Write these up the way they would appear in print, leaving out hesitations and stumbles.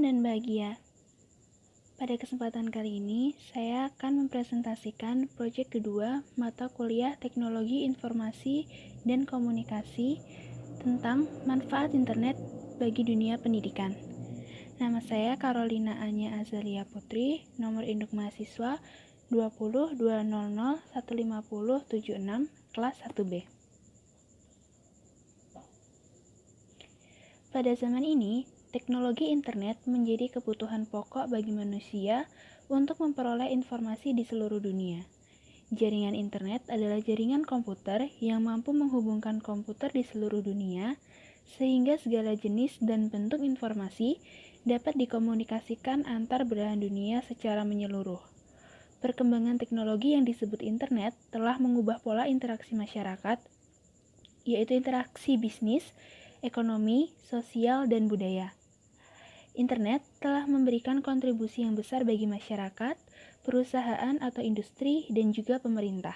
dan bahagia. Pada kesempatan kali ini, saya akan mempresentasikan proyek kedua mata kuliah Teknologi Informasi dan Komunikasi tentang manfaat internet bagi dunia pendidikan. Nama saya Carolina Anya Azalia Putri, nomor induk mahasiswa 2020015076, kelas 1B. Pada zaman ini, teknologi internet menjadi kebutuhan pokok bagi manusia untuk memperoleh informasi di seluruh dunia. Jaringan internet adalah jaringan komputer yang mampu menghubungkan komputer di seluruh dunia, sehingga segala jenis dan bentuk informasi dapat dikomunikasikan antar belahan dunia secara menyeluruh. Perkembangan teknologi yang disebut internet telah mengubah pola interaksi masyarakat, yaitu interaksi bisnis, ekonomi, sosial, dan budaya. Internet telah memberikan kontribusi yang besar bagi masyarakat, perusahaan atau industri, dan juga pemerintah.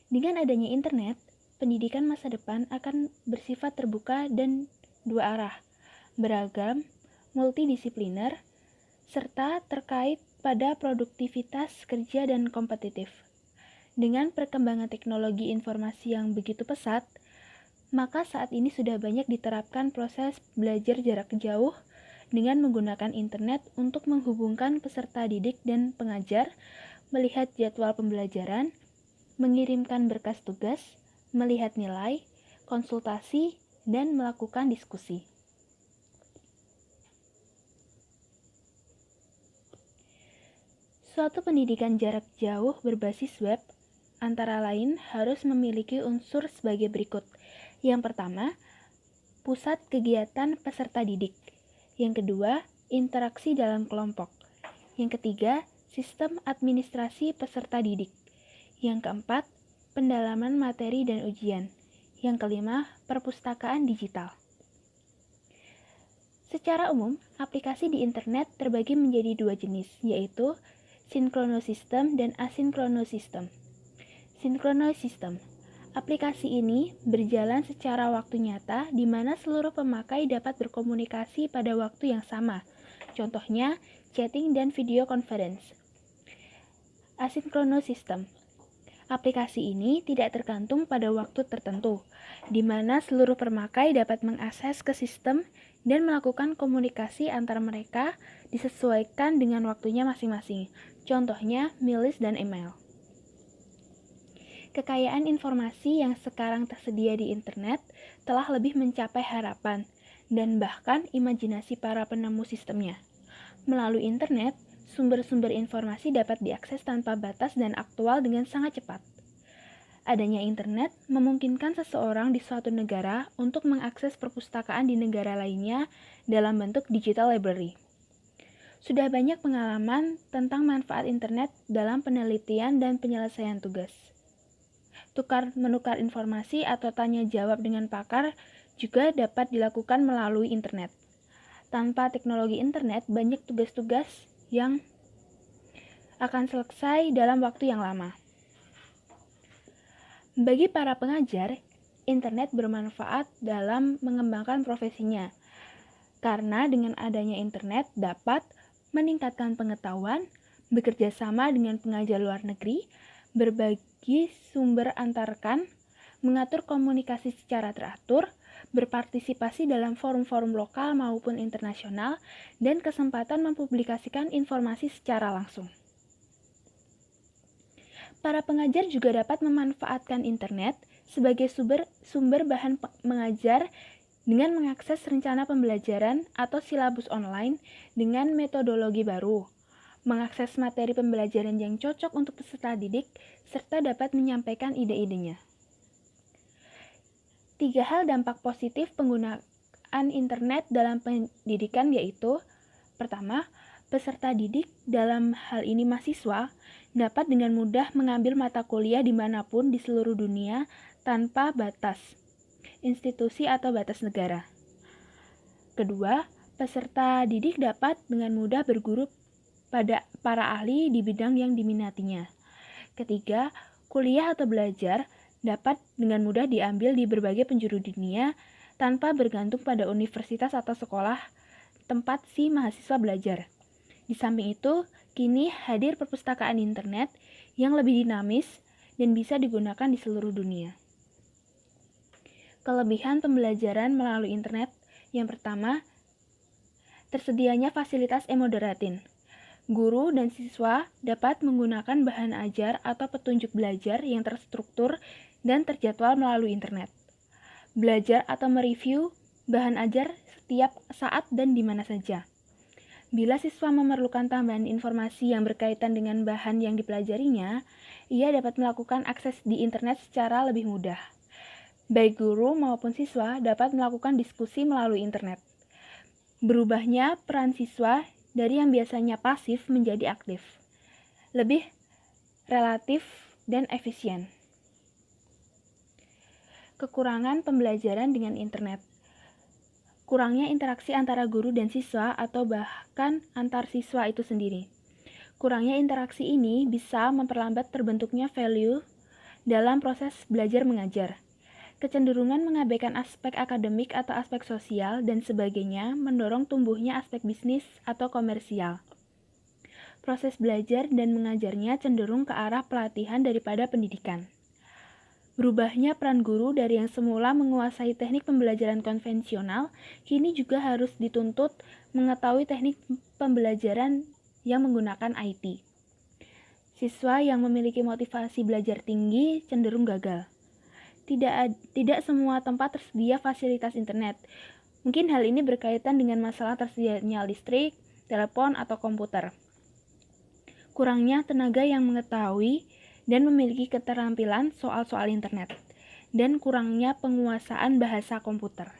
Dengan adanya internet, pendidikan masa depan akan bersifat terbuka dan dua arah, beragam, multidisipliner, serta terkait pada produktivitas kerja dan kompetitif. Dengan perkembangan teknologi informasi yang begitu pesat, maka saat ini sudah banyak diterapkan proses belajar jarak jauh dengan menggunakan internet untuk menghubungkan peserta didik dan pengajar, melihat jadwal pembelajaran, mengirimkan berkas tugas, melihat nilai, konsultasi, dan melakukan diskusi. Suatu pendidikan jarak jauh berbasis web antara lain harus memiliki unsur sebagai berikut. Yang pertama, pusat kegiatan peserta didik. Yang kedua, interaksi dalam kelompok. Yang ketiga, sistem administrasi peserta didik. Yang keempat, pendalaman materi dan ujian. Yang kelima, perpustakaan digital. Secara umum, aplikasi di internet terbagi menjadi dua jenis, yaitu synchronous system dan asynchronous system. Synchronous system. Aplikasi ini berjalan secara waktu nyata di mana seluruh pemakai dapat berkomunikasi pada waktu yang sama. Contohnya, chatting dan video conference. Asynchronous system. Aplikasi ini tidak tergantung pada waktu tertentu, di mana seluruh pemakai dapat mengakses ke sistem dan melakukan komunikasi antara mereka disesuaikan dengan waktunya masing-masing. Contohnya, mealist dan email. Kekayaan informasi yang sekarang tersedia di internet telah lebih mencapai harapan dan bahkan imajinasi para penemu sistemnya. Melalui internet, sumber-sumber informasi dapat diakses tanpa batas dan aktual dengan sangat cepat. Adanya internet memungkinkan seseorang di suatu negara untuk mengakses perpustakaan di negara lainnya dalam bentuk digital library. Sudah banyak pengalaman tentang manfaat internet dalam penelitian dan penyelesaian tugas. Tukar-menukar informasi atau tanya jawab dengan pakar juga dapat dilakukan melalui internet. Tanpa teknologi internet, banyak tugas-tugas yang akan selesai dalam waktu yang lama. Bagi para pengajar, internet bermanfaat dalam mengembangkan profesinya, karena dengan adanya internet dapat meningkatkan pengetahuan, bekerja sama dengan pengajar luar negeri, berbagi sumber antar rekan, mengatur komunikasi secara teratur, berpartisipasi dalam forum-forum lokal maupun internasional, dan kesempatan mempublikasikan informasi secara langsung. Para pengajar juga dapat memanfaatkan internet sebagai sumber bahan mengajar dengan mengakses rencana pembelajaran atau silabus online dengan metodologi baru, mengakses materi pembelajaran yang cocok untuk peserta didik, serta dapat menyampaikan ide-idenya. 3 hal dampak positif penggunaan internet dalam pendidikan yaitu: pertama, peserta didik, dalam hal ini mahasiswa, dapat dengan mudah mengambil mata kuliah dimanapun di seluruh dunia tanpa batas institusi atau batas negara. Kedua, peserta didik dapat dengan mudah berguru pada para ahli di bidang yang diminatinya. Ketiga, kuliah atau belajar dapat dengan mudah diambil di berbagai penjuru dunia tanpa bergantung pada universitas atau sekolah tempat si mahasiswa belajar. Di samping itu, kini hadir perpustakaan internet yang lebih dinamis dan bisa digunakan di seluruh dunia. Kelebihan pembelajaran melalui internet yang pertama, tersedianya fasilitas e-moderatin. Guru dan siswa dapat menggunakan bahan ajar atau petunjuk belajar yang terstruktur dan terjadwal melalui internet. Belajar atau mereview bahan ajar setiap saat dan di mana saja. Bila siswa memerlukan tambahan informasi yang berkaitan dengan bahan yang dipelajarinya, ia dapat melakukan akses di internet secara lebih mudah. Baik guru maupun siswa dapat melakukan diskusi melalui internet. Berubahnya peran siswa dari yang biasanya pasif menjadi aktif, lebih relatif dan efisien. Kekurangan pembelajaran dengan internet. Kurangnya interaksi antara guru dan siswa atau bahkan antar siswa itu sendiri. Kurangnya interaksi ini bisa memperlambat terbentuknya value dalam proses belajar mengajar. Kecenderungan mengabaikan aspek akademik atau aspek sosial dan sebagainya mendorong tumbuhnya aspek bisnis atau komersial. Proses belajar dan mengajarnya cenderung ke arah pelatihan daripada pendidikan. Berubahnya peran guru dari yang semula menguasai teknik pembelajaran konvensional, kini juga harus dituntut mengetahui teknik pembelajaran yang menggunakan IT. Siswa yang memiliki motivasi belajar tinggi cenderung gagal. Tidak semua tempat tersedia fasilitas internet. Mungkin hal ini berkaitan dengan masalah tersedianya listrik, telepon, atau komputer. Kurangnya tenaga yang mengetahui dan memiliki keterampilan soal-soal internet, dan kurangnya penguasaan bahasa komputer.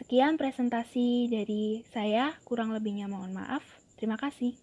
Sekian presentasi dari saya, kurang lebihnya mohon maaf. Terima kasih.